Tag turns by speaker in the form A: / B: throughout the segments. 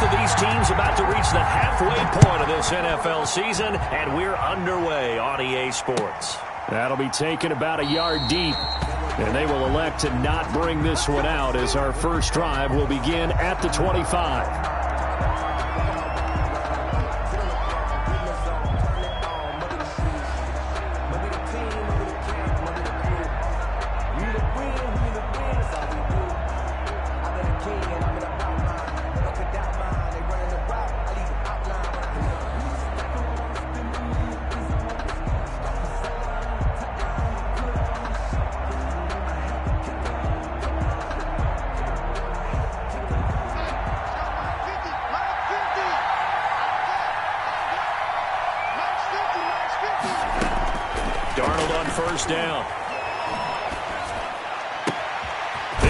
A: Both of these teams about to reach the halfway point of this NFL season, and we're underway on EA Sports.
B: That'll be taken about a yard deep, and they will elect to not bring this one out as our first drive will begin at the 25.
A: Darnold on first down.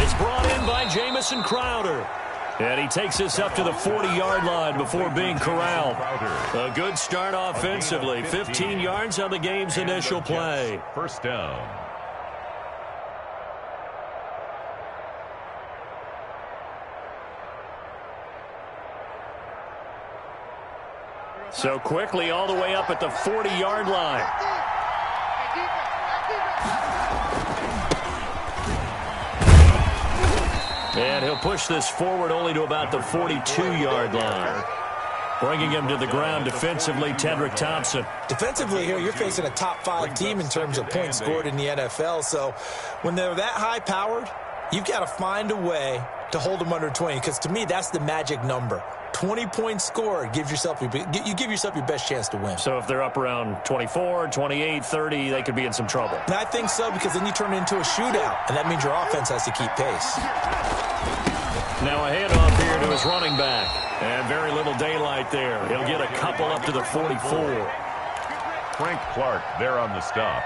A: It's brought in by Jamison Crowder. And he takes us up to the 40-yard line before being corralled. A good start offensively. 15 yards on the game's initial play.
C: First down.
A: So quickly all the way up at the 40-yard line. And he'll push this forward only to about the 42-yard line. Bringing him to the ground defensively, Tedrick Thompson.
D: Defensively here, you're facing a top-5 team in terms of points scored in the NFL. So when they're that high-powered, you've got to find a way to hold them under 20. Because to me, that's the magic number. 20 points scored, you give yourself your best chance to win.
A: So if they're up around 24, 28, 30, they could be in some trouble.
D: And I think so, because then you turn it into a shootout, and that means your offense has to keep pace.
A: Now a handoff here to his running back. And very little daylight there. He'll get a couple up to the 44.
C: Frank Clark there on the stop.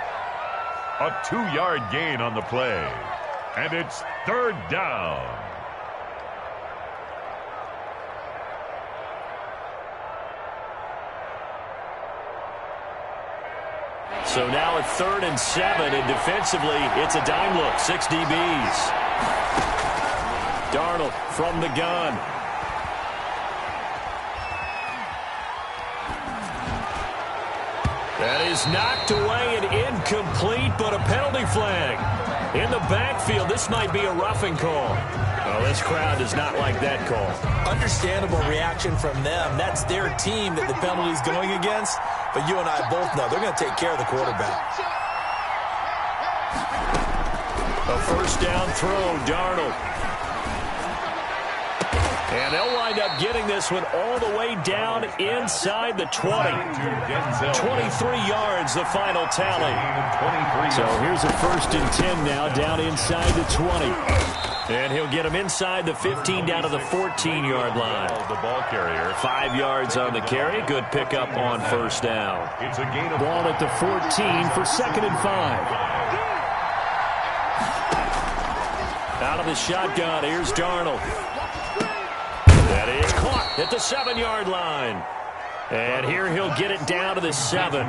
C: A 2-yard gain on the play. And it's third down.
A: So now at 3rd and 7, and defensively, it's a dime look. 6 DBs. Darnold from the gun. That is knocked away and incomplete, but a penalty flag. In the backfield, this might be a roughing call. Oh, this crowd does not like that call.
D: Understandable reaction from them. That's their team that the penalty's going against. But you and I both know they're going to take care of the quarterback.
A: A first down throw, Darnold. And they'll wind up getting this one all the way down inside the 20. 23 yards, the final tally.
B: So here's a 1st and 10 now, down inside the 20.
A: And he'll get him inside the 15 down to the 14-yard line.
C: The ball carrier.
A: 5 yards on the carry. Good pickup on first down.
C: It's a gain of
B: ball at the 14 for 2nd and 5.
A: Out of the shotgun, here's Darnold. That is caught at the 7-yard line. And here he'll get it down to the 7.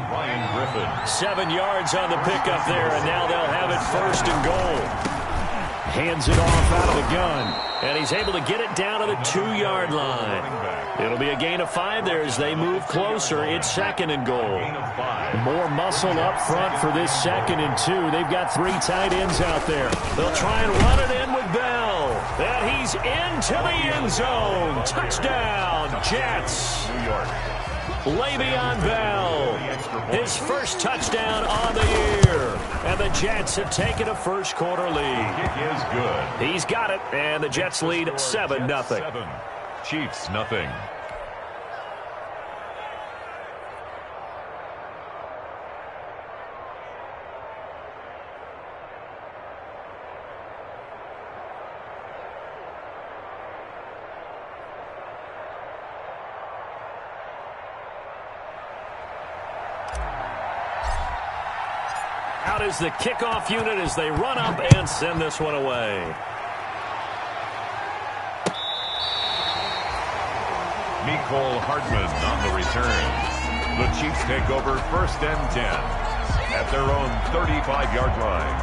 A: 7 yards on the pickup there, and now they'll have it 1st and goal.
B: Hands it off out of the gun.
A: And he's able to get it down to the 2-yard line. It'll be a gain of 5 there as they move closer. It's 2nd and goal.
B: More muscle up front for this 2nd and 2. They've got 3 tight ends out there.
A: They'll try and run it in with Bell. And he's into the end zone. Touchdown, Jets.
C: New York.
A: Le'Veon Bell, his first touchdown on the year. And the Jets have taken a first-quarter lead.
C: Kick is good.
A: He's got it, and the Jets lead 7-0.
C: 7. Chiefs, nothing.
A: Out is the kickoff unit as they run up and send this one away.
C: Mecole Hardman on the return. The Chiefs take over 1st and 10 at their own 35-yard line.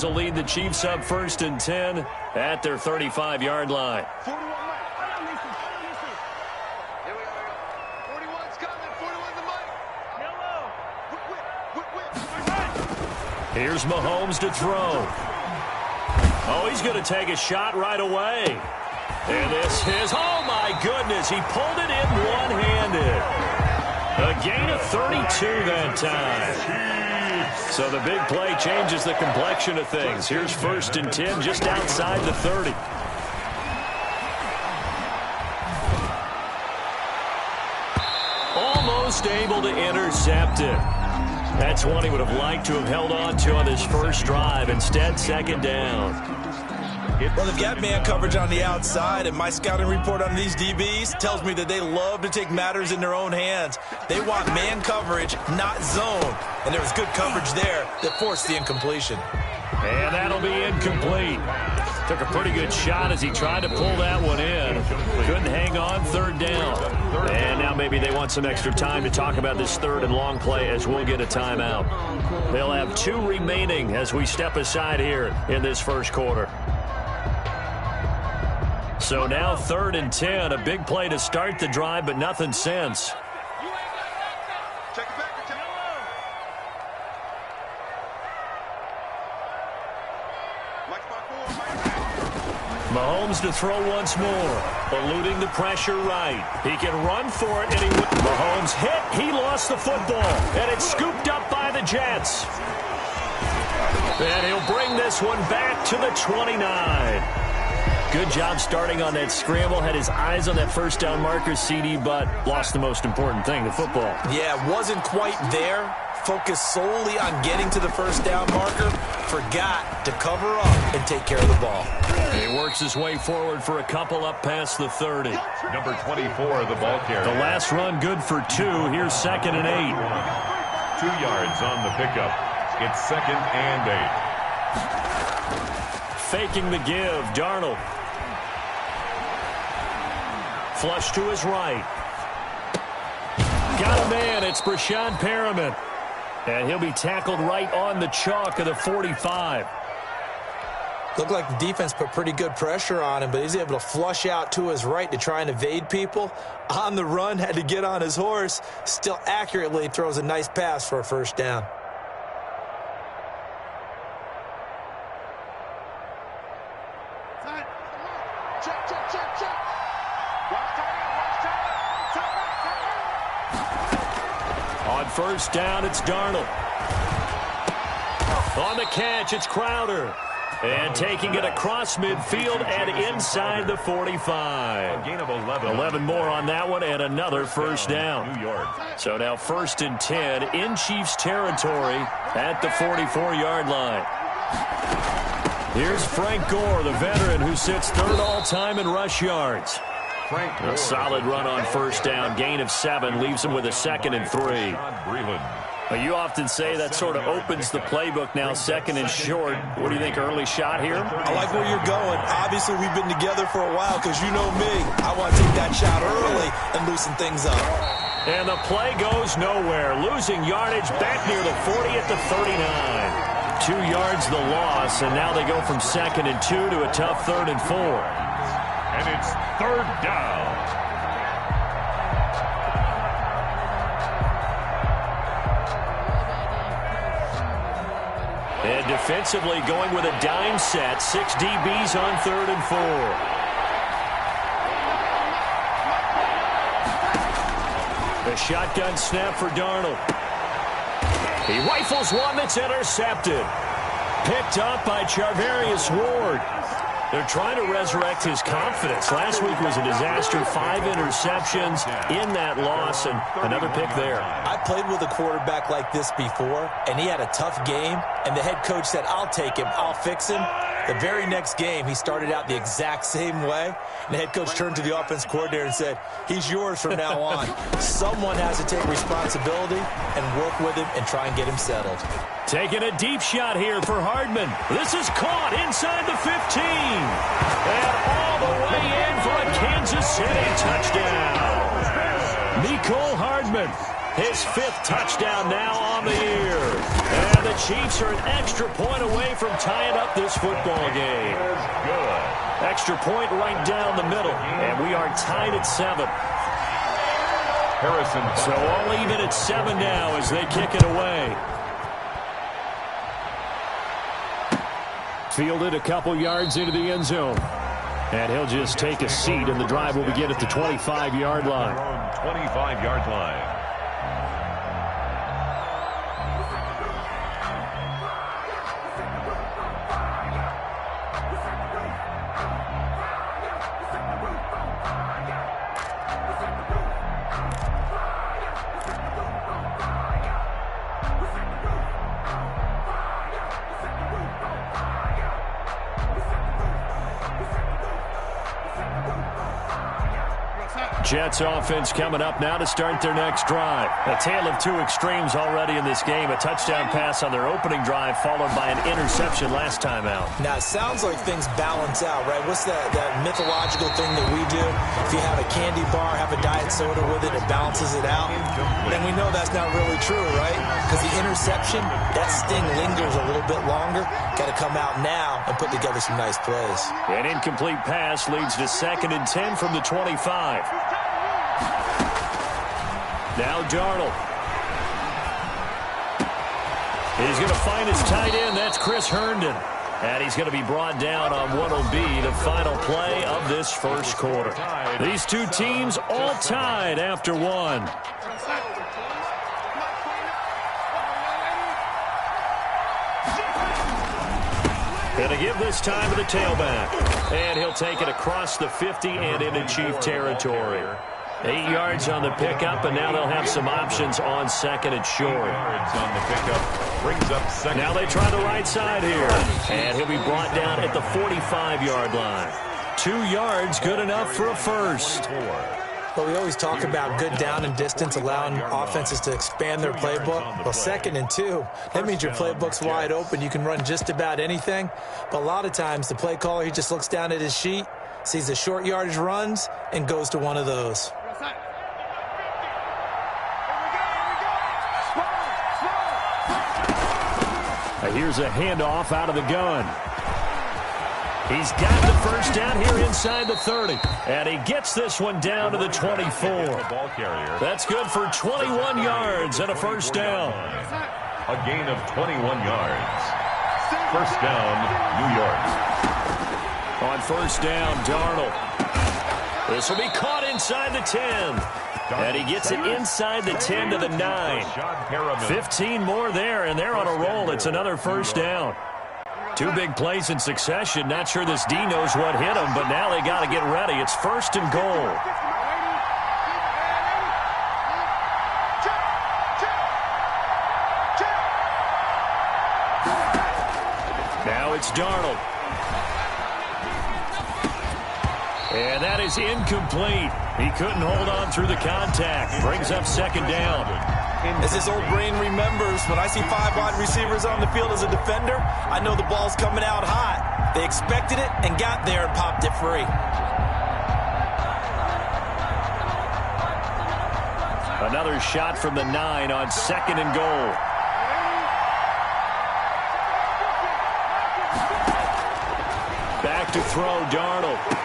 B: Mahomes will lead the Chiefs up 1st and 10 at their 35-yard line.
E: 41 Mike. Here we go. 41's coming. 41's the Mike. Whip.
B: Here's Mahomes to throw. Oh, he's going to take a shot right away. And this is, oh my goodness, he pulled it in one-handed. A gain of 32 that time. So the big play changes the complexion of things. Here's 1st and 10 just outside the 30. Almost able to intercept it. That's one he would have liked to have held on to on his first drive. Instead, 2nd down.
D: Well, they've got man coverage on the outside, and my scouting report on these DBs tells me that they love to take matters in their own hands. They want man coverage, not zone. And there was good coverage there that forced the incompletion.
B: And that'll be incomplete. Took a pretty good shot as he tried to pull that one in. Couldn't hang on, 3rd down. And now maybe they want some extra time to talk about this 3rd and long play as we'll get a timeout. They'll have 2 remaining as we step aside here in this first quarter. So now 3rd and 10, a big play to start the drive, but nothing since.
E: Check it back.
B: Mahomes to throw once more, eluding the pressure right. He can run for it, and Mahomes hit. He lost the football, and it's scooped up by the Jets. And he'll bring this one back to the 29. Good job starting on that scramble. Had his eyes on that 1st down marker, CD, but lost the most important thing, the football.
D: Yeah, wasn't quite there. Focused solely on getting to the 1st down marker. Forgot to cover up and take care of the ball.
B: He works his way forward for a couple up past the 30.
C: Number 24, the ball carrier.
B: The last run good for 2. Here's 2nd and 8.
C: 2 yards on the pickup. It's 2nd and 8.
B: Faking the give, Darnold. Flush to his right. Got a man. It's Brashad Perriman. And he'll be tackled right on the chalk of the 45.
D: Looked like the defense put pretty good pressure on him, but he's able to flush out to his right to try and evade people. On the run, had to get on his horse. Still accurately throws a nice pass for a 1st down.
B: On 1st down, it's Darnold. On the catch, it's Crowder. And taking it across midfield and inside the 45.
C: A gain of 11.
B: 11 more on that one and another 1st down.
C: New York.
B: So now 1st and 10 in Chiefs territory at the 44-yard line. Here's Frank Gore, the veteran who sits 3rd all-time in rush yards. A solid run on 1st down. Gain of 7 leaves him with a 2nd and 3. You often say that sort of opens the playbook now, 2nd and short. What do you think, early shot here?
D: I like where you're going. Obviously, we've been together for a while because you know me. I want to take that shot early and loosen things up.
B: And the play goes nowhere. Losing yardage back near the 40 at the 39. 2 yards the loss, and now they go from 2nd and 2 to a tough 3rd and 4.
C: And it's 3rd down.
B: And defensively going with a dime set. 6 DBs on 3rd and 4. A shotgun snap for Darnold. He rifles one that's intercepted. Picked up by Charvarius Ward. They're trying to resurrect his confidence. Last week was a disaster. 5 interceptions in that loss, and another pick there.
D: I played with a quarterback like this before, and he had a tough game, and the head coach said, I'll take him, I'll fix him. The very next game, he started out the exact same way, and the head coach turned to the offense coordinator and said, he's yours from now on. Someone has to take responsibility and work with him and try and get him settled.
B: Taking a deep shot here for Hardman. This is caught inside the 15. And all the way in for a Kansas City touchdown. Mecole Hardman
A: His 5th touchdown now on the year. And the Chiefs are an extra point away from tying up this football game.
C: Good.
A: Extra point right down the middle. And we are tied at 7.
C: Harrison.
A: So all even at 7 now as they kick it away. Fielded a couple yards into the end zone. And he'll just take a seat, and the drive will begin at the 25-yard line.
C: 25-yard line.
A: Jets offense coming up now to start their next drive. A tale of two extremes already in this game. A touchdown pass on their opening drive followed by an interception last time out.
D: Now, it sounds like things balance out, right? What's that mythological thing that we do? If you have a candy bar, have a diet soda with it, it balances it out. And we know that's not really true, right? Because the interception, that sting lingers a little bit longer. Got to come out now and put together some nice plays.
A: An incomplete pass leads to 2nd and 10 from the 25. Now Darnold. He's going to find his tight end. That's Chris Herndon. And he's going to be brought down on what will be the final play of this first quarter. These two teams all tied after 1. Going to give this time to the tailback. And he'll take it across the 50 and into Chief territory. 8 yards on the pickup, and now they'll have some options on 2nd and short.
C: 8 yards on the pickup. Brings up 2nd.
A: Now they try the right side here. And he'll be brought down at the 45-yard line. 2 yards, good enough for a first.
D: Well, we always talk about good down and distance, allowing offenses to expand their playbook. Well, 2nd and 2, that means your playbook's wide open. You can run just about anything. But a lot of times, the play caller, he just looks down at his sheet, sees the short yardage runs, and goes to one of those.
A: Here's a handoff out of the gun. He's got the first down here inside the 30. And he gets this one down to the 24. That's good for 21 yards and a first down.
C: A gain of 21 yards. First down, New York.
A: On first down, Darnold. This will be caught inside the 10. And he gets it inside the 10 to the 9. 15 more there, and they're on a roll. It's another first down. 2 big plays in succession. Not sure this D knows what hit him, but now they got to get ready. It's 1st and goal. Now it's Darnold. And that is incomplete. He couldn't hold on through the contact. Brings up 2nd down.
D: As his old brain remembers, when I see 5 wide receivers on the field as a defender, I know the ball's coming out hot. They expected it and got there and popped it free.
A: Another shot from the 9 on 2nd and goal. Back to throw, Darnold.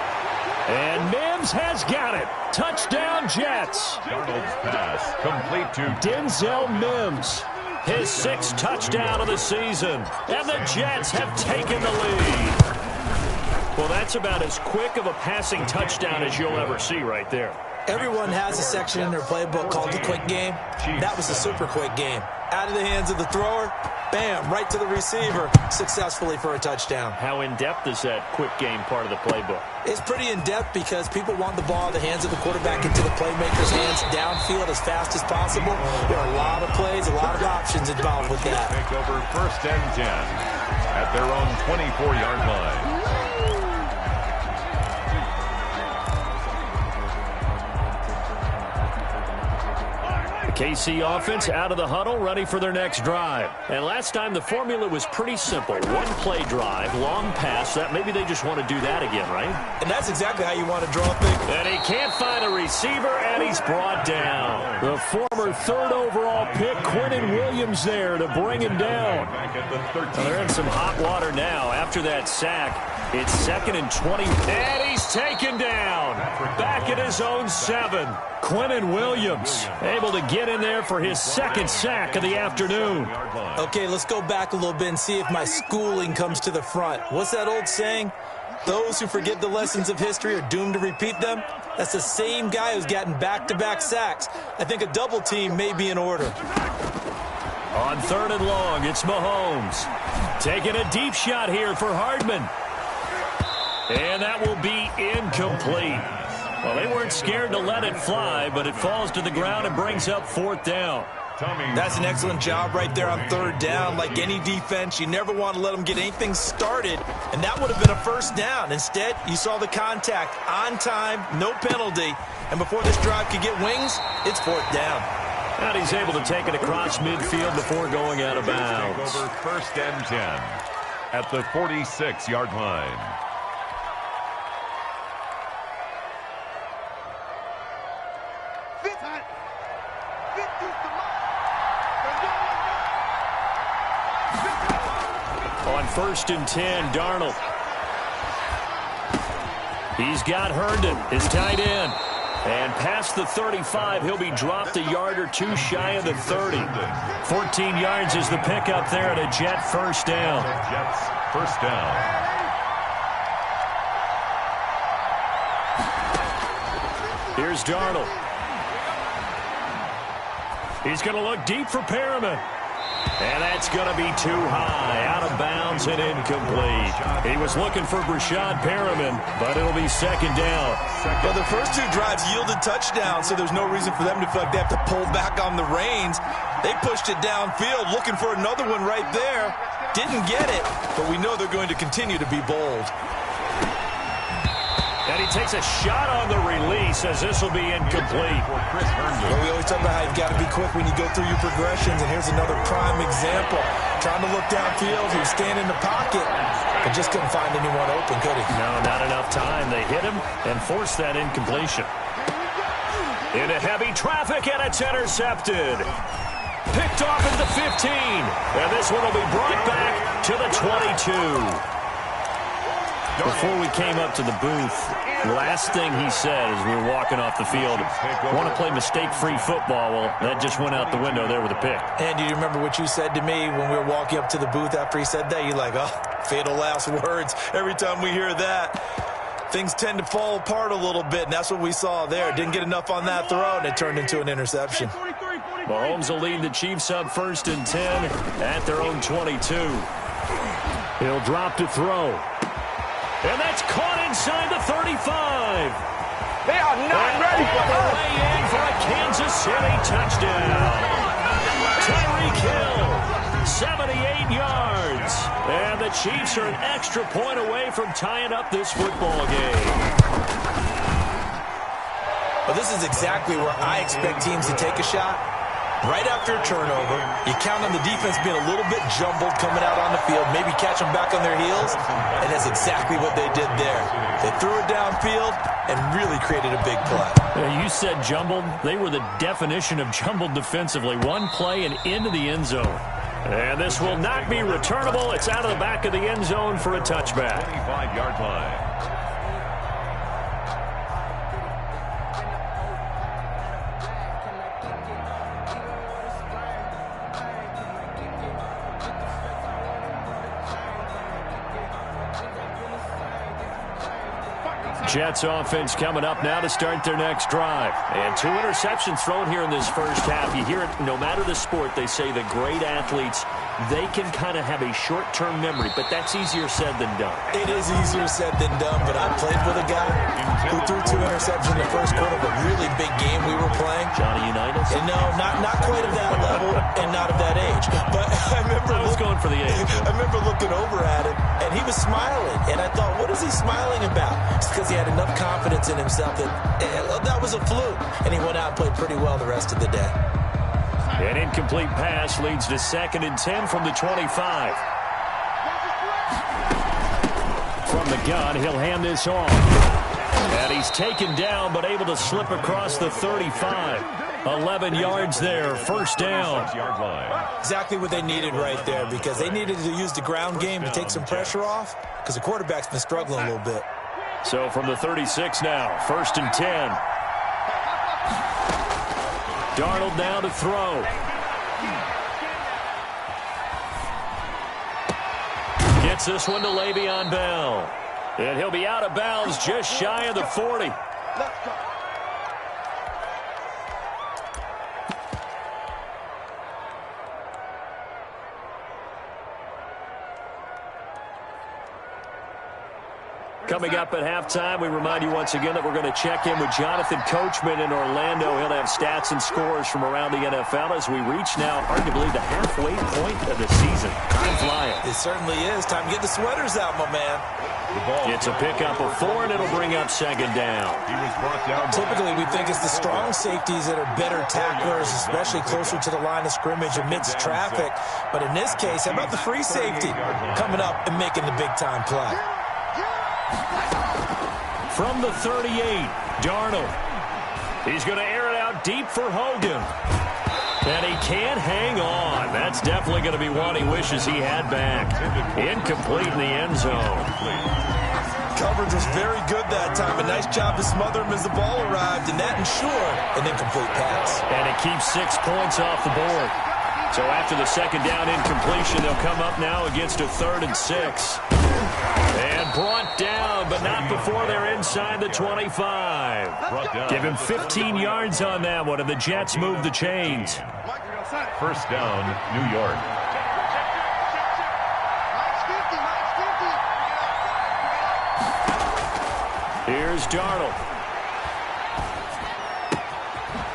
A: And Mims has got it. Touchdown, Jets.
C: Darnold's pass complete to
A: Denzel Mims. His 6th touchdown of the season. And the Jets have taken the lead. Well, that's about as quick of a passing touchdown as you'll ever see right there.
D: Everyone has a section in their playbook called the quick game. That was a super quick game. Out of the hands of the thrower, bam, right to the receiver, successfully for a touchdown.
A: How in-depth is that quick game part of the playbook?
D: It's pretty in-depth because people want the ball in the hands of the quarterback into the playmaker's hands downfield as fast as possible. There are a lot of plays, a lot of options involved with that.
C: take over 1st and 10 at their own 24-yard line.
B: KC offense out of the huddle, ready for their next drive. And last time the formula was pretty simple. One play drive, long pass. That maybe they just want to do that again, right?
D: And that's exactly how you want to draw things.
B: And he can't find a receiver, and he's brought down. The former third overall pick, Quinnen Williams, there to bring him down. Well, they're in some hot water now after that sack. It's 2nd and 20. And he's taken down. Back at his own 7. Quinnen Williams able to get in there for his 2nd sack of the afternoon.
D: Okay, let's go back a little bit and see if my schooling comes to the front. What's that old saying? Those who forget the lessons of history are doomed to repeat them. That's the same guy who's gotten back-to-back sacks. I think a double team may be in order.
B: On 3rd and long, it's Mahomes. Taking a deep shot here for Hardman. And that will be incomplete. Well, they weren't scared to let it fly, but it falls to the ground and brings up 4th down.
D: That's an excellent job right there on 3rd down. Like any defense, you never want to let them get anything started, and that would have been a 1st down. Instead, you saw the contact on time, no penalty, and before this drive could get wings, it's 4th down.
B: And he's able to take it across midfield before going out of bounds.
C: Over 1st and 10 at the 46-yard line.
B: On 1st and 10, Darnold. He's got Herndon, his tight end. And past the 35, he'll be dropped a yard or two shy of the 30. 14 yards is the pickup there at a Jet 1st down.
C: Jets 1st down.
B: Here's Darnold. He's going to look deep for Perriman. And that's going to be too high, out of bounds and incomplete. He was looking for Brashad Perriman, but it'll be 2nd down.
D: Well, the first 2 drives yielded touchdowns, so there's no reason for them to feel like they have to pull back on the reins. They pushed it downfield, looking for another one right there. Didn't get it, but we know they're going to continue to be bold.
B: And he takes a shot on the release as this will be incomplete.
D: Well, we always talk about how you've got to be quick when you go through your progressions, and here's another prime example. Trying to look downfield, he was standing in the pocket, but just couldn't find anyone open, could he?
B: No, not enough time. They hit him and forced that incompletion. Into heavy traffic, and it's intercepted. Picked off at the 15, and this one will be brought back to the 22. Before we came up to the booth, last thing he said as we were walking off the field, want to play mistake-free football. Well, that just went out the window there with a pick.
D: And do you remember what you said to me when we were walking up to the booth after he said that? You're like, oh, fatal last words. Every time we hear that, things tend to fall apart a little bit, and that's what we saw there. Didn't get enough on that throw, and it turned into an interception.
B: Mahomes will lead the Chiefs up 1st and 10 at their own 22. He'll drop to throw. And that's caught inside the 35.
E: They are not ready for us.
B: Way in for a Kansas City touchdown. Tyreek Hill, 78 yards. And the Chiefs are an extra point away from tying up this football game.
D: Well, this is exactly where I expect teams to take a shot. Right after a turnover, you count on the defense being a little bit jumbled coming out on the field, maybe catch them back on their heels, and that's exactly what they did there. They threw it downfield and really created a big play.
B: You said jumbled. They were the definition of jumbled defensively. One play and into the end zone. And this will not be returnable. It's out of the back of the end zone for a touchback.
C: 25-yard line.
B: Jets offense coming up now to start their next drive. And 2 interceptions thrown here in this first half. You hear it, no matter the sport, they say the great athletes, they can kind of have a short-term memory, but that's easier said than done.
D: It is easier said than done, but I played with a guy who threw 2 interceptions in the first quarter of a really big game we were playing.
B: Johnny Unitas?
D: And no, not quite of that level and not of that age. But I remember
B: I was going for the age.
D: I remember looking over at him, and he was smiling. And I thought, what is he smiling about? It's because he had enough confidence in himself that that was a fluke. And he went out and played pretty well the rest of the day.
B: An incomplete pass leads to 2nd and 10 from the 25. From the gun, he'll hand this off. And he's taken down, but able to slip across the 35. 11 yards there, 1st down.
D: Exactly what they needed right there, because they needed to use the ground game to take some pressure off, because the quarterback's been struggling a little bit.
B: So from the 36 now, 1st and 10. Darnold now to throw. Gets this one to Le'Veon Bell. And he'll be out of bounds just shy of the 40. Coming up at halftime, we remind you once again that we're going to check in with Jonathan Coachman in Orlando. He'll have stats and scores from around the NFL as we reach now arguably the halfway point of the season. Time flying.
D: It certainly is. Time to get the sweaters out, my man.
B: It's a pickup of 4, and it'll bring up 2nd down.
C: He was brought down.
D: Typically, we think it's the strong safeties that are better tacklers, especially closer to the line of scrimmage amidst traffic. But in this case, how about the free safety coming up and making the big-time play?
B: From the 38, Darnold. He's going to air it out deep for Hogan. And he can't hang on. That's definitely going to be one he wishes he had back. Incomplete in the end zone.
D: Coverage was very good that time. A nice job to smother him as the ball arrived, and that ensured an incomplete pass.
B: And it keeps 6 points off the board. So after the 2nd down incompletion, they'll come up now against a 3rd and 6. And brought down, but not before they're inside the 25. Give him 15 yards on that one, and the Jets move the chains.
C: 1st down, New York.
B: Here's Darnold.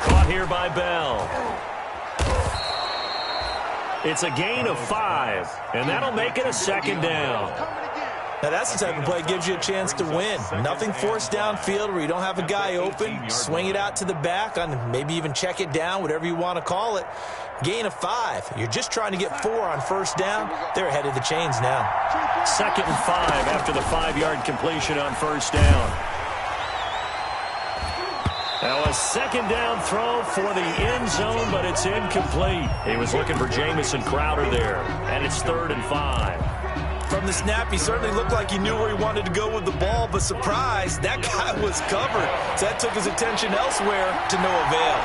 B: Caught here by Bell. It's a gain of 5, and that'll make it a 2nd down.
D: Now, that's the type of play that gives you a chance to win. Nothing forced downfield where you don't have a guy open. Swing it out to the back, on maybe even check it down, whatever you want to call it. Gain of 5. You're just trying to get 4 on 1st down. They're ahead of the chains now.
B: 2nd and 5 after the 5-yard completion on 1st down. Now a 2nd down throw for the end zone, but it's incomplete. He was looking for Jamison Crowder there, and it's 3rd and 5.
D: From the snap, he certainly looked like he knew where he wanted to go with the ball, but surprise, that guy was covered. So that took his attention elsewhere to no avail.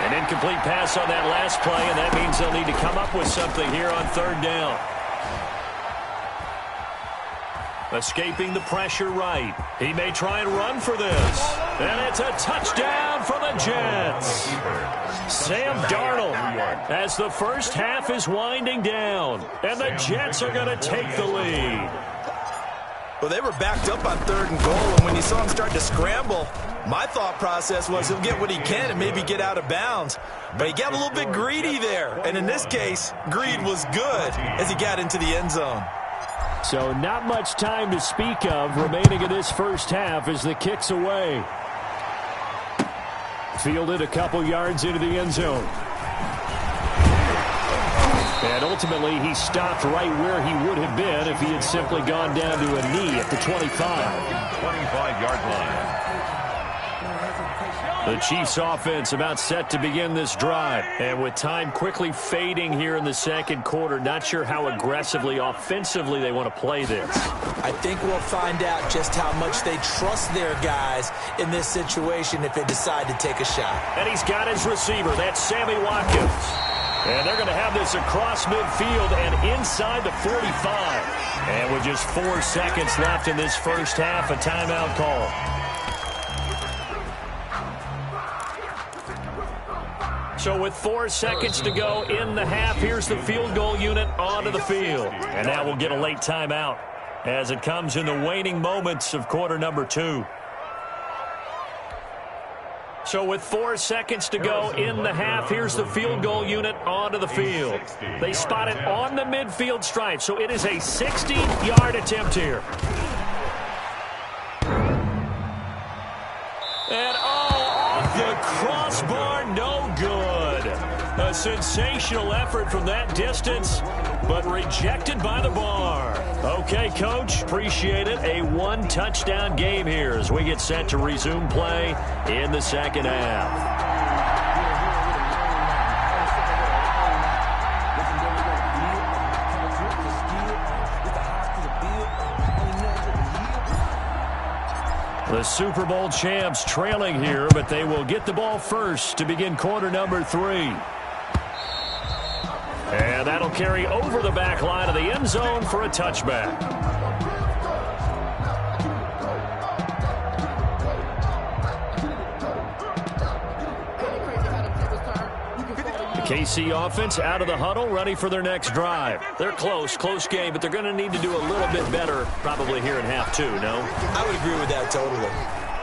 B: An incomplete pass on that last play, and that means they'll need to come up with something here on 3rd down. Escaping the pressure right. He may try and run for this. And it's a touchdown for the Jets. Sam Darnold as the 1st half is winding down. And the Jets are going to take the lead.
D: Well, they were backed up on 3rd and goal, and when you saw him start to scramble, my thought process was he'll get what he can and maybe get out of bounds. But he got a little bit greedy there. And in this case, greed was good as he got into the end zone.
B: So not much time to speak of remaining in this 1st half as the kick's away. Fielded a couple yards into the end zone. And ultimately, he stopped right where he would have been if he had simply gone down to a knee at the 25.
C: 25-yard line.
B: The Chiefs offense about set to begin this drive. And with time quickly fading here in the 2nd quarter, not sure how aggressively, offensively they want to play this.
D: I think we'll find out just how much they trust their guys in this situation if they decide to take a shot.
B: And he's got his receiver. That's Sammy Watkins. And they're going to have this across midfield and inside the 45. And with just 4 seconds left in this 1st half, a timeout call. So with 4 seconds to go in the half, here's the field goal unit onto the field. And now we'll get a late timeout as it comes in the waning moments of quarter number 2. So with 4 seconds to go in the half, here's the field goal unit onto the field. They spot it on the midfield stripe, so it is a 60-yard attempt here. And off the crossbar, no good. A sensational effort from that distance, but rejected by the bar. Okay, Coach, appreciate it. A one-touchdown game here as we get set to resume play in the second half. The Super Bowl champs trailing here, but they will get the ball first to begin quarter number 3. And that'll carry over the back line of the end zone for a touchback. The KC offense out of the huddle, ready for their next drive. They're close game, but they're going to need to do a little bit better probably here in half 2, no?
D: I would agree with that totally.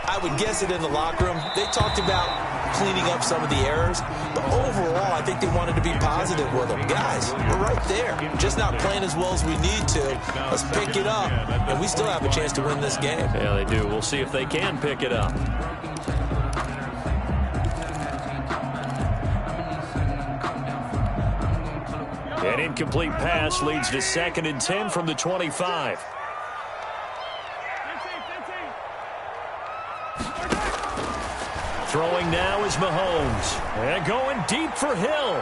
D: I would guess it in the locker room. They talked about cleaning up some of the errors, but overall, I think they wanted to be positive with them. Guys, we're right there. Just not playing as well as we need to. Let's pick it up, and we still have a chance to win this game.
B: Yeah, they do. We'll see if they can pick it up. An incomplete pass leads to 2nd and 10 from the 25. Throwing now is Mahomes. And going deep for Hill.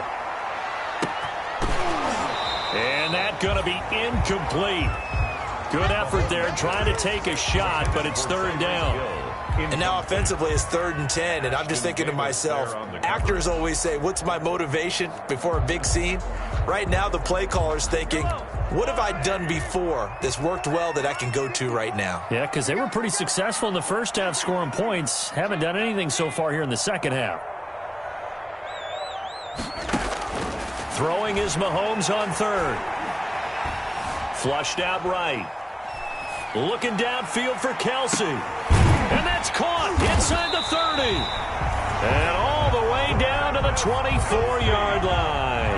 B: And that going to be incomplete. Good effort there trying to take a shot, but it's 3rd down.
D: And now offensively it's 3rd and 10, and I'm just thinking to myself, actors always say, what's my motivation before a big scene? Right now the play caller's thinking, what have I done before that's worked well that I can go to right now?
B: Yeah, because they were pretty successful in the first half scoring points. Haven't done anything so far here in the second half. Throwing is Mahomes on 3rd. Flushed out right. Looking downfield for Kelsey. And that's caught inside the 30. And all the way down to the 24-yard line.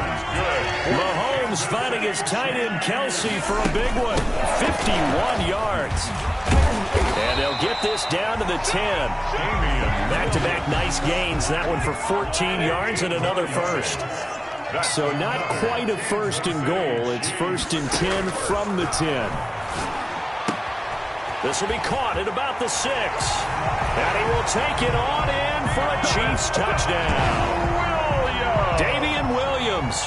B: Mahomes finding his tight end Kelsey for a big one. 51 yards. And they'll get this down to the 10. Back-to-back nice gains. That one for 14 yards and another first. So not quite a 1st and goal. It's 1st and 10 from the 10. This will be caught at about the 6. And he will take it on in for a Chiefs touchdown. Damian Williams,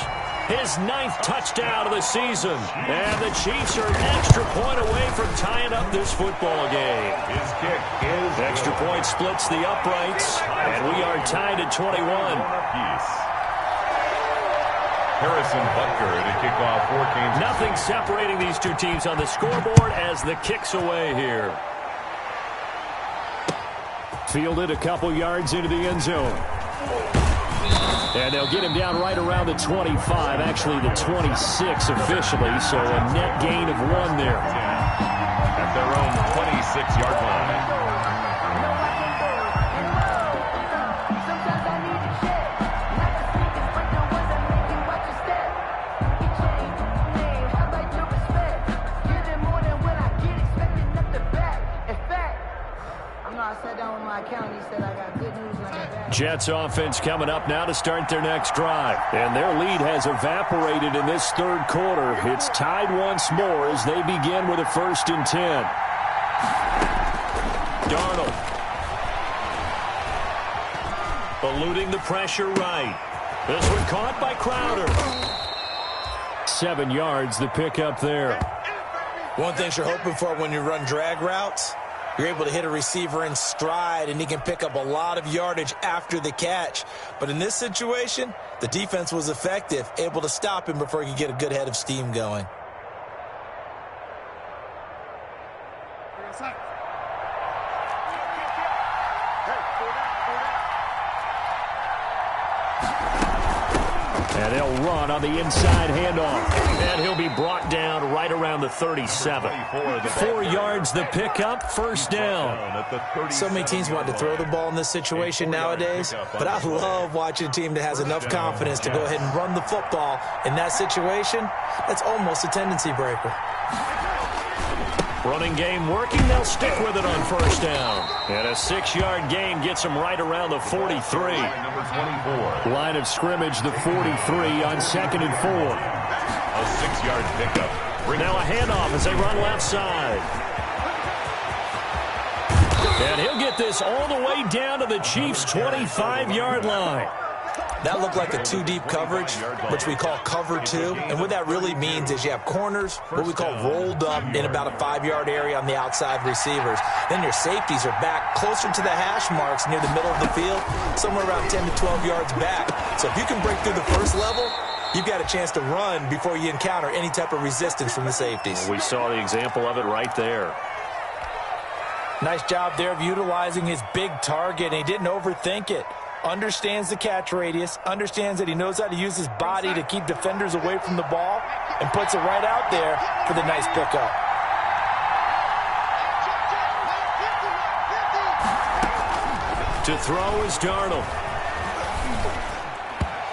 B: his 9th touchdown of the season. And the Chiefs are an extra point away from tying up this football game.
C: His kick is
B: extra point splits the uprights. And we are tied at 21.
C: Harrison Butker to kick off for Kansas.
B: Nothing separating these two teams on the scoreboard as the kick's away here. Fielded a couple yards into the end zone. And they'll get him down right around the 25, actually the 26 officially, so a net gain of 1 there.
C: At their own 26-yard line.
B: Jets offense coming up now to start their next drive. And their lead has evaporated in this 3rd quarter. It's tied once more as they begin with a 1st and 10. Darnold. Eluding the pressure right. This one caught by Crowder. 7 yards, the pickup there.
D: One thing you're hoping for when you run drag routes, you're able to hit a receiver in stride, and he can pick up a lot of yardage after the catch. But in this situation, the defense was effective, able to stop him before he could get a good head of steam going.
B: And they'll run on the inside handoff. And he'll be brought down right around the 37. 4 yards the pickup, 1st down.
D: So many teams want to throw the ball in this situation nowadays, but I love watching a team that has enough confidence to go ahead and run the football. In that situation, that's almost a tendency breaker.
A: Running game working. They'll stick with it on first down. And a 6-yard gain gets them right around the 43.
C: Number 24.
A: Line of scrimmage, the 43 on 2nd and 4.
C: A 6-yard pickup.
A: Now a handoff as they run left side. And he'll get this all the way down to the Chiefs' 25-yard line.
D: That looked like a two-deep coverage, which we call cover two. And what that really means is you have corners, what we call rolled up in about a 5-yard area on the outside receivers. Then your safeties are back closer to the hash marks near the middle of the field, somewhere around 10 to 12 yards back. So if you can break through the first level, you've got a chance to run before you encounter any type of resistance from the safeties.
A: We saw the example of it right there.
D: Nice job there of utilizing his big target, and he didn't overthink it. Understands the catch radius, understands that he knows how to use his body to keep defenders away from the ball, and puts it right out there for the nice pickup.
A: To throw is Darnold.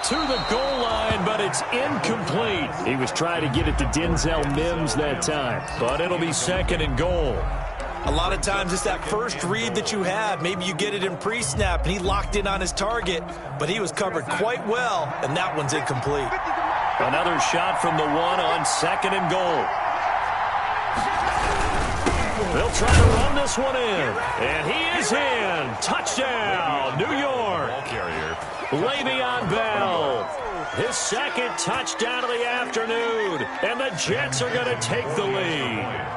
A: To the goal line, but it's incomplete. He was trying to get it to Denzel Mims that time, but it'll be 2nd and goal.
D: A lot of times it's that first read that you have. Maybe you get it in pre-snap, and he locked in on his target, but he was covered quite well, and that one's incomplete.
A: Another shot from the 1 on 2nd and goal. They'll try to run this one in, and he is in. Touchdown, New York.
C: Ball carrier.
A: Le'Veon Bell, his 2nd touchdown of the afternoon, and the Jets are going to take the lead.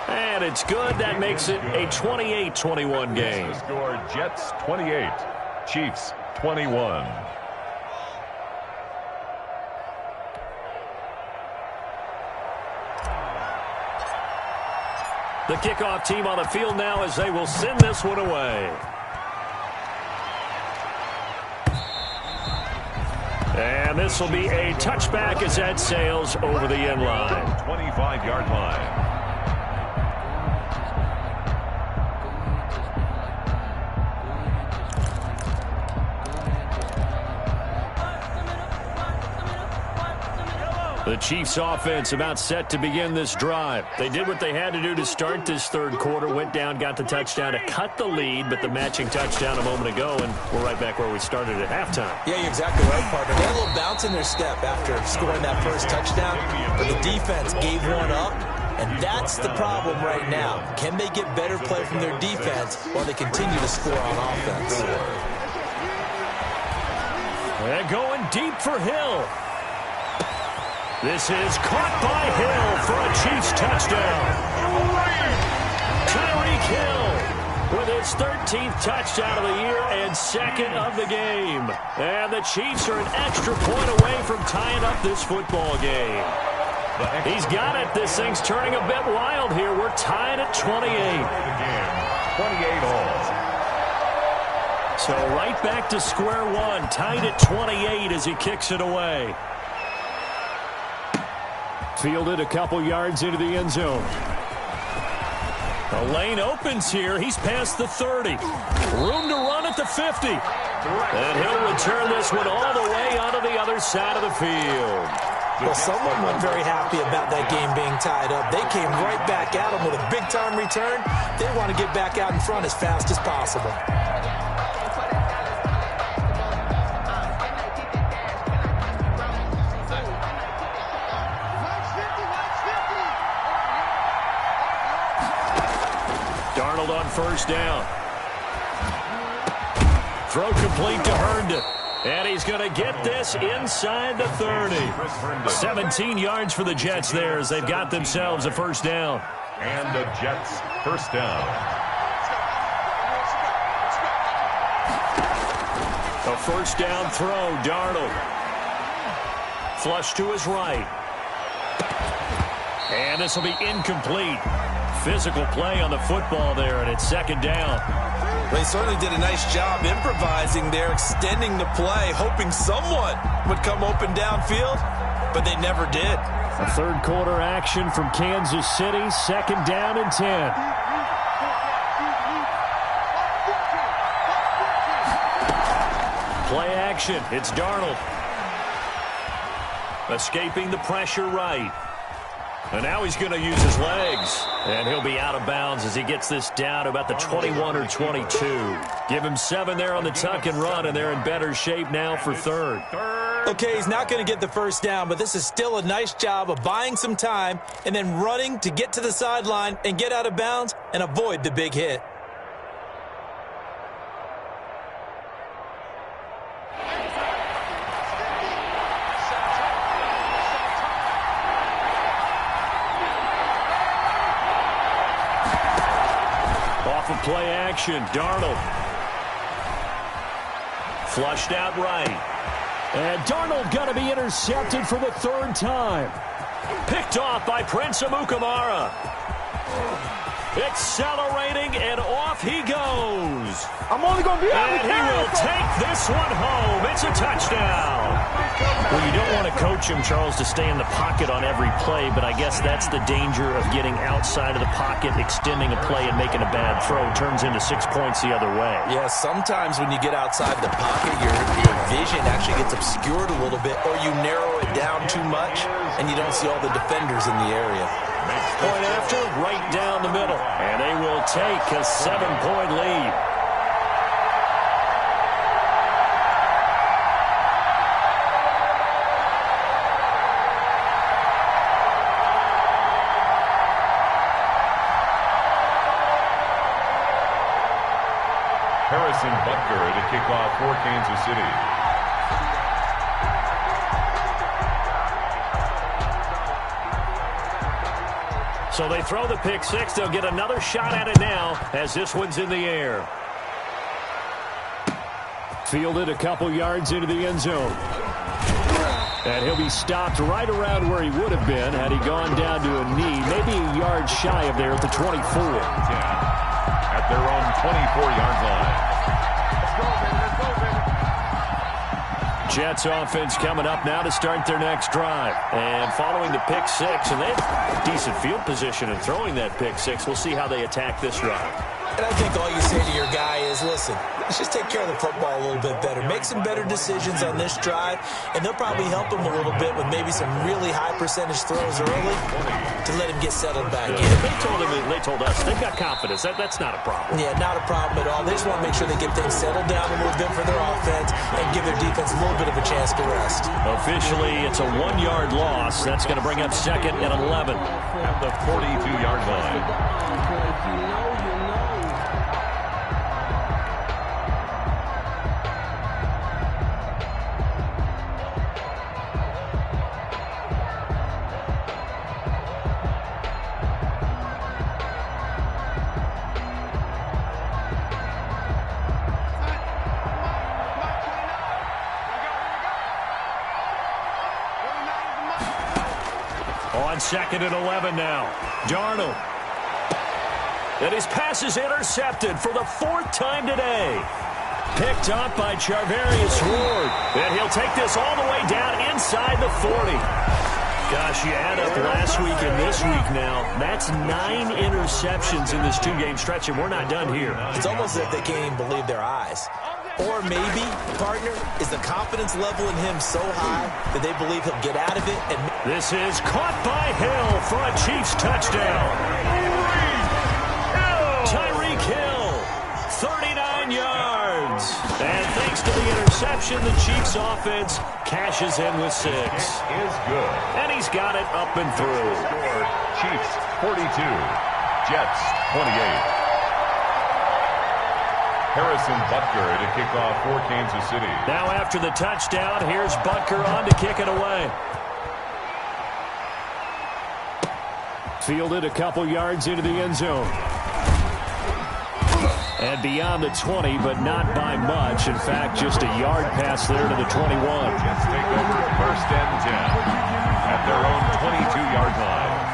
A: And it's good. That makes it a 28-21 game.
C: The score, Jets 28, Chiefs 21.
A: The kickoff team on the field now as they will send this one away. And this will be a touchback as that sails over the end line.
C: 25-yard line.
A: The Chiefs offense about set to begin this drive. They did what they had to do to start this third quarter, went down, got the touchdown to cut the lead, but the matching touchdown a moment ago, and we're right back where we started at halftime.
D: Yeah, you're exactly right, partner. They had a little bounce in their step after scoring that first touchdown, but the defense gave one up, and that's the problem right now. Can they get better play from their defense while they continue to score on offense?
A: And going deep for Hill. This is caught by Hill for a Chiefs touchdown. Tyreek Hill with his 13th touchdown of the year and 2nd of the game. And the Chiefs are an extra point away from tying up this football game. He's got it. This thing's turning a bit wild here. We're tied at 28.
C: 28 all.
A: So right back to square one, tied at 28 as he kicks it away. Fielded a couple yards into the end zone. The lane opens here. He's past the 30. Room to run at the 50. And he'll return this one all the way onto the other side of the field.
D: Well, someone wasn't very happy about that game being tied up. They came right back at him with a big-time return. They want to get back out in front as fast as possible.
A: Darnold on first down. Throw complete to Herndon. And he's going to get this inside the 30. 17 yards for the Jets there as they've got themselves a first down.
C: And the Jets first down.
A: A first down throw, Darnold. Flush to his right. And this will be incomplete. Physical play on the football there, and it's 2nd down.
D: They certainly did a nice job improvising there, extending the play, hoping someone would come open downfield, but they never did.
A: A third quarter action from Kansas City, 2nd down and 10.
B: action. It's Darnold. Escaping the pressure right. And now he's going to use his legs. And he'll be out of bounds as he gets this down to about the 21 or 22. Give him 7 there on the tuck and run, and they're in better shape now for third.
D: Okay, he's not going to get the first down, but this is still a nice job of buying some time and then running to get to the sideline and get out of bounds and avoid the big hit.
B: Off of play action, Darnold. Flushed out right. And Darnold going to be intercepted for the 3rd time. Picked off by Prince Amukamara. Accelerating, and off he goes.
E: I'm only going to be
B: And he will take this one home. It's a touchdown. Well, you don't want to coach him, Charles, to stay in the pocket on every play, but I guess that's the danger of getting outside of the pocket, extending a play, and making a bad throw. Turns into 6 points the other way.
D: Yeah, sometimes when you get outside the pocket, your vision actually gets obscured a little bit, or you narrow it down too much, and you don't see all the defenders in the area.
B: Point after, right down the middle. And they will take a 7-point lead.
C: Harrison Butker to kick off for Kansas City.
B: So they throw the pick six. They'll get another shot at it now as this one's in the air. Fielded a couple yards into the end zone. And he'll be stopped right around where he would have been had he gone down to a knee, maybe a yard shy of there at the 24.
C: At their own 24-yard line.
B: Jets offense coming up now to start their next drive. And following the pick six, and they have decent field position in throwing that pick six. We'll see how they attack this drive.
D: And I think all you say to your guy is, listen, let's just take care of the football a little bit better. Make some better decisions on this drive, and they'll probably help him a little bit with maybe some really high percentage throws early to let him get settled back in.
B: They told us they've got confidence. That's not a problem.
D: Yeah, not a problem at all. They just want to make sure they get things settled down a little bit for their offense and give their defense a little bit of a chance to rest.
B: Officially, it's a 1-yard loss. That's going to bring up second and 11.
C: At the 42-yard line.
B: On second and 11 now. Darnold. And his pass is intercepted for the 4th time today. Picked up by Charvarius Ward. And he'll take this all the way down inside the 40. Gosh, you add up last week and this week now. That's 9 interceptions in this 2-game stretch, and we're not done here.
D: It's almost as if they can't even believe their eyes. Or maybe, partner, is the confidence level in him so high that they believe he'll get out of it. And
B: this is caught by Hill for a Chiefs touchdown. Tyreek Hill, 39 yards. And thanks to the interception, the Chiefs offense cashes in with 6.
C: Is good.
B: And he's got it up and through.
C: Score, Chiefs 42, Jets 28. Harrison Butker to kick off for Kansas City.
B: Now after the touchdown, here's Butker on to kick it away. Fielded a couple yards into the end zone. And beyond the 20, but not by much. In fact, just a yard pass there to the 21.
C: Jets take over first and 10 at their own 22-yard line.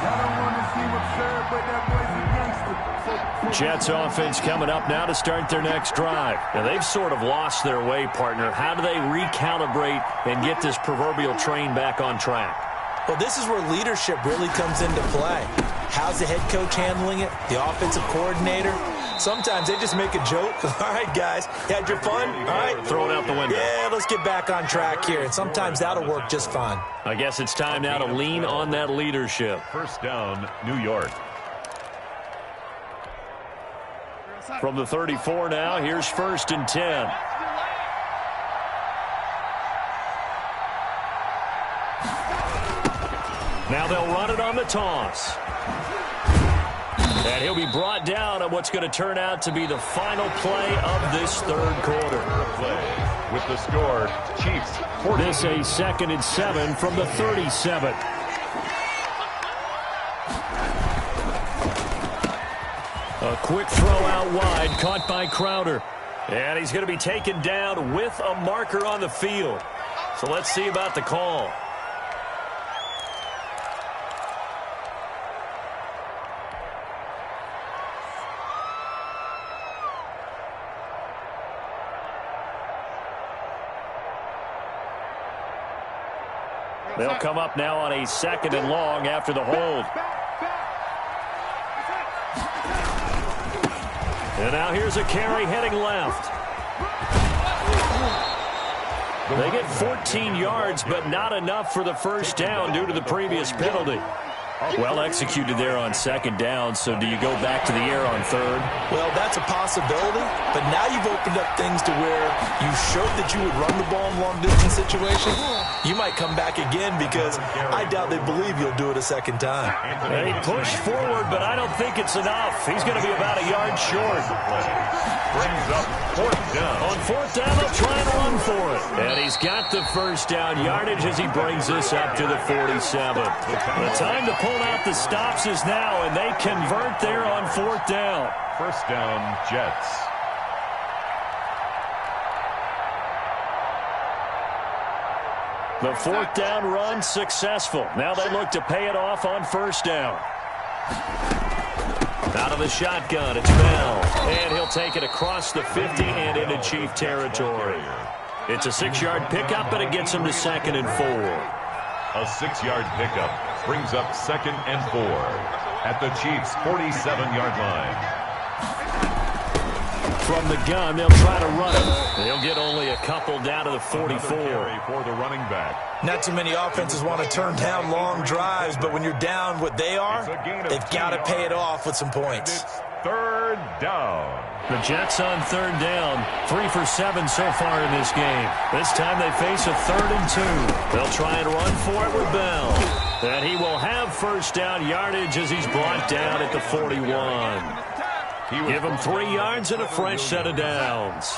B: Jets offense coming up now to start their next drive. Now, they've sort of lost their way, partner. How do they recalibrate and get this proverbial train back on track?
D: Well, this is where leadership really comes into play. How's the head coach handling it? The offensive coordinator? Sometimes they just make a joke. All right, guys, you had your fun? All right.
A: Throw it out the window.
D: Yeah, let's get back on track here. And sometimes that'll work just fine.
A: I guess it's time now to lean on that leadership.
C: First down, New York.
A: From the 34 now, here's 1st and 10. Now they'll run it on the toss. And he'll be brought down on what's going to turn out to be the final play of this third quarter.
C: Play with the score, Chiefs 40.
A: This a 2nd and 7 from the 37. A quick throw out wide, caught by Crowder. And he's going to be taken down with a marker on the field. So let's see about the call. They'll come up now on a 2nd and long after the hold. And now here's a carry heading left. They get 14 yards, but not enough for the first down due to the previous penalty. Well executed there on 2nd down, so do you go back to the air on 3rd?
D: Well, that's a possibility, but now you've opened up things to where you showed that you would run the ball in long-distance situations. You might come back again because I doubt they believe you'll do it a 2nd time.
A: They push forward, but I don't think it's enough. He's going to be about a yard short.
C: Brings up 4th down.
A: On 4th down, they'll try and run for it. And he's got the first down yardage as he brings this up to the 47. The time to pull out the stops is now, and they convert there on 4th down.
C: First down, Jets.
A: The 4th down run successful. Now they look to pay it off on 1st down. Out of the shotgun, it's Bell. And he'll take it across the 50 and into Chief territory. It's a 6-yard pickup, but it gets him to 2nd and 4.
C: A 6-yard pickup brings up 2nd and 4 at the Chiefs' 47-yard line.
A: From the gun, they'll try to run it. They'll get only a couple down to the 44.
C: For the running back.
D: Not too many offenses want to turn down long drives, but when you're down what they are, they've got to pay it off with some points.
C: It's 3rd down.
A: The Jets on 3rd down, 3 for 7 so far in this game. This time they face a 3rd and 2. They'll try and run for it with Bell. And he will have first down yardage as he's brought down at the 41. Give him 3 yards and a fresh set of downs.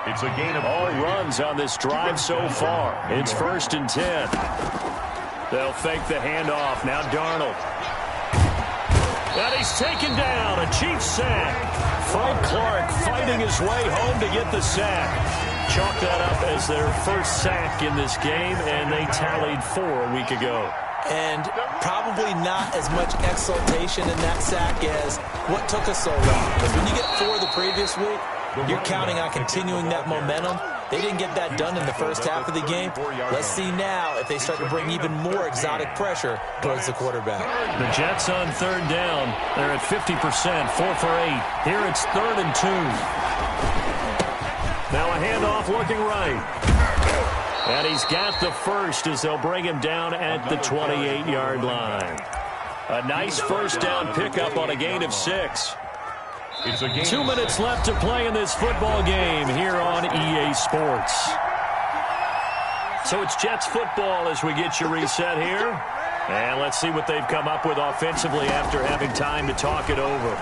C: It's a gain of
A: all runs on this drive so far. It's 1st and 10. They'll fake the handoff. Now Darnold. And he's taken down. A Chiefs sack. Frank Clark fighting his way home to get the sack. Chalk that up as their first sack in this game, and they tallied 4 a week ago.
D: And probably not as much exultation in that sack as what took us so long. Because when you get 4 the previous week, you're counting on continuing that momentum. They didn't get that done in the first half of the game. Let's see now if they start to bring even more exotic pressure towards the quarterback.
A: The Jets on 3rd down. They're at 50%, 4 for 8. Here it's 3rd and 2. Now a handoff looking right. And he's got the first as they'll bring him down at the 28-yard line. A nice first down pickup on a gain of 6.
C: It's a game.
A: 2 minutes left to play in this football game here on EA Sports. So it's Jets football as we get you reset here. And let's see what they've come up with offensively after having time to talk it over.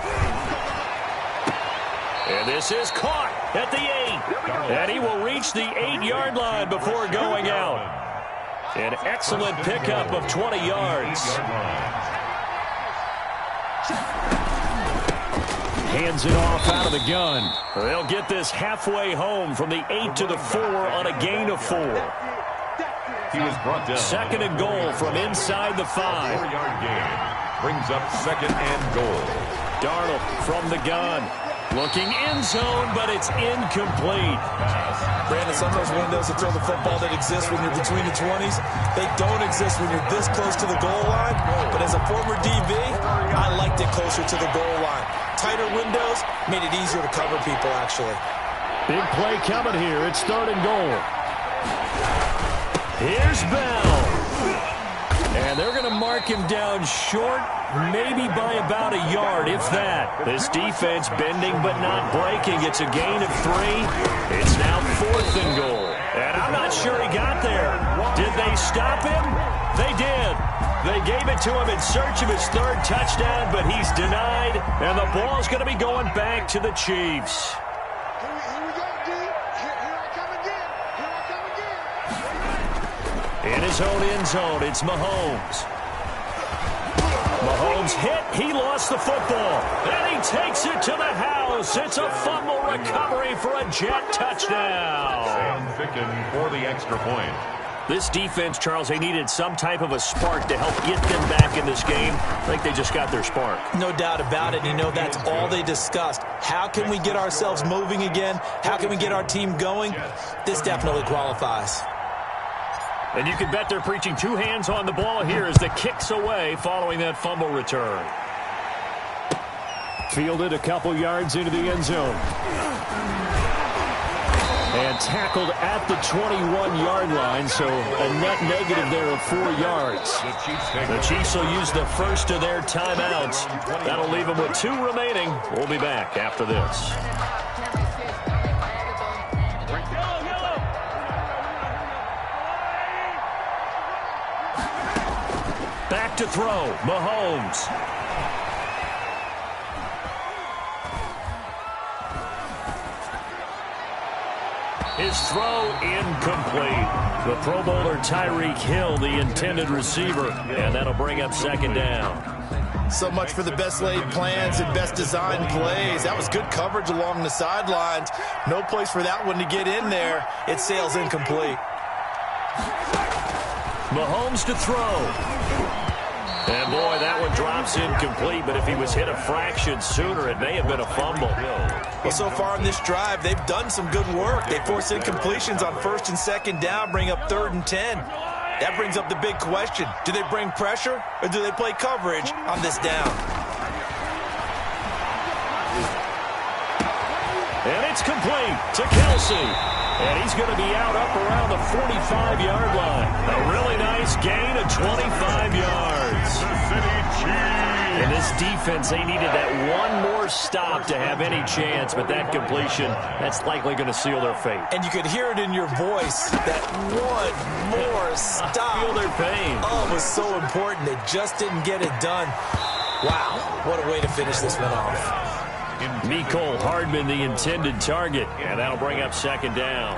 A: And this is caught at the 8. And he will reach the 8-yard line before going out. An excellent pickup of 20 yards. Hands it off out of the gun. They'll get this halfway home from the 8 to the 4 on a gain of 4.
C: He was brought down.
A: 2nd and goal from inside the 5.
C: 4-yard gain brings up 2nd and goal.
A: Darnold from the gun.
B: Looking end zone, but it's incomplete.
D: Brandon, some of those windows to throw the football that exist when you're between the 20s, they don't exist when you're this close to the goal line. But as a former DB, I liked it closer to the goal line. Tighter windows made it easier to cover people, actually.
B: Big play coming here. It's 3rd and goal. Here's Bell. And they're going to mark him down short, maybe by about a yard, if that. This defense bending but not breaking. It's a gain of 3. It's now 4th and goal. And I'm not sure he got there. Did they stop him? They did. They gave it to him in search of his 3rd touchdown, but he's denied. And the ball's going to be going back to the Chiefs. In his own end zone, it's Mahomes. Mahomes hit. He lost the football. And he takes it to the house. It's a fumble recovery for a Jet touchdown.
C: Sam Ficken for the extra point.
B: This defense, Charles, they needed some type of a spark to help get them back in this game. I think they just got their spark.
D: No doubt about it. You know, that's all they discussed. How can we get ourselves moving again? How can we get our team going? This definitely qualifies.
B: And you can bet they're preaching 2 hands on the ball here as the kick's away following that fumble return. Fielded a couple yards into the end zone. And tackled at the 21-yard line, so a net negative there of 4 yards. The Chiefs will use the first of their timeouts. That'll leave them with 2 remaining. We'll be back after this. Back to throw, Mahomes. His throw incomplete. The Pro Bowler Tyreek Hill, the intended receiver, and that'll bring up 2nd down.
D: So much for the best laid plans and best designed plays. That was good coverage along the sidelines. No place for that one to get in there. It sails incomplete.
B: Mahomes to throw. And, boy, that one drops incomplete, but if he was hit a fraction sooner, it may have been a fumble.
D: Well, so far in this drive, they've done some good work. They force incompletions on 1st and 2nd down, bring up 3rd and 10. That brings up the big question. Do they bring pressure, or do they play coverage on this down?
B: And it's complete to Kelsey. And he's going to be out up around the 45-yard line. A really nice gain of 25 yards. In this defense, they needed that one more stop to have any chance, but that completion, that's likely going to seal their fate.
D: And you could hear it in your voice, that one more stop.
B: Feel their pain.
D: Oh, it was so important. They just didn't get it done. Wow, what a way to finish this one off.
B: Mecole Hardman, the intended target, and that'll bring up 2nd down.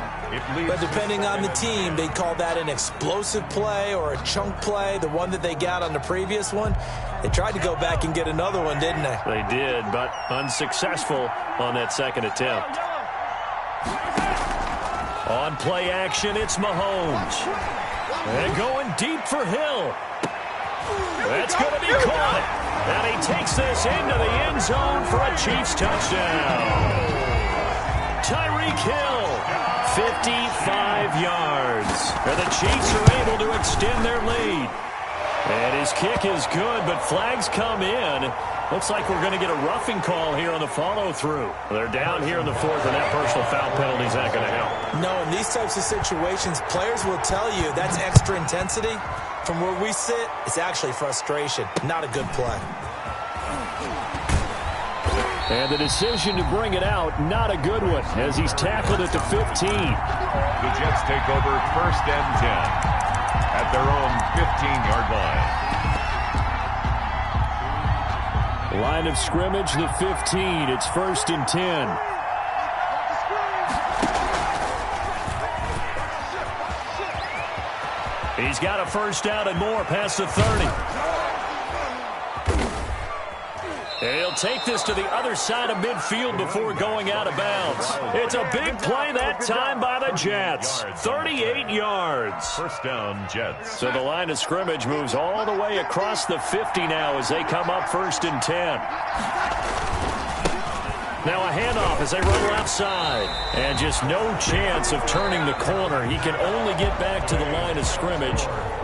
D: But depending on the team, they call that an explosive play or a chunk play, the one that they got on the previous one. They tried to go back and get another one, didn't they?
B: They did, but unsuccessful on that 2nd attempt. On play action, it's Mahomes. And going deep for Hill. That's going to be caught. And he takes this into the end zone for a Chiefs touchdown. Tyreek Hill, 55 yards. And the Chiefs are able to extend their lead. And his kick is good, but flags come in. Looks like we're going to get a roughing call here on the follow-through. They're down here in the 4th, and that personal foul penalty is not going to help.
D: No, in these types of situations, players will tell you that's extra intensity. From where we sit, it's actually frustration. Not a good play.
B: And the decision to bring it out, not a good one, as he's tackled at the 15.
C: The Jets take over 1st and 10 at their own 15-yard line.
B: Line of scrimmage, the 15. It's 1st and 10. He's got a 1st down and more past the 30. And he'll take this to the other side of midfield before going out of bounds. It's a big play that time by the Jets. 38 yards.
C: 1st down, Jets.
B: So the line of scrimmage moves all the way across the 50 now as they come up 1st and 10.
A: Now a handoff as they run left side. And just no chance of turning the corner. He can only get back to the line of scrimmage.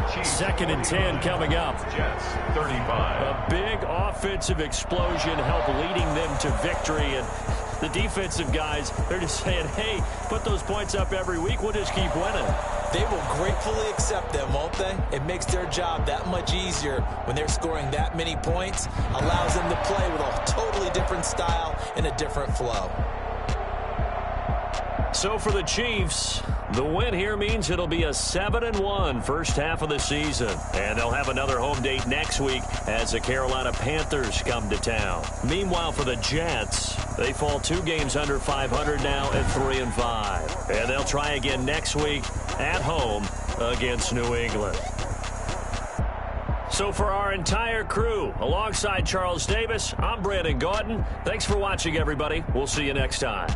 A: 2nd and 10 coming up.
C: Jets, 35.
A: A big offensive explosion helped leading them to victory. And the defensive guys, they're just saying, hey, put those points up every week. We'll just keep winning.
D: They will gratefully accept them, won't they? It makes their job that much easier when they're scoring that many points. Allows them to play with a totally different style and a different flow.
A: So for the Chiefs, the win here means it'll be a 7-1 first half of the season. And they'll have another home date next week as the Carolina Panthers come to town. Meanwhile, for the Jets, they fall 2 games under 500 now at 3-5. And they'll try again next week at home against New England. So for our entire crew, alongside Charles Davis, I'm Brandon Gaudin. Thanks for watching, everybody. We'll see you next time.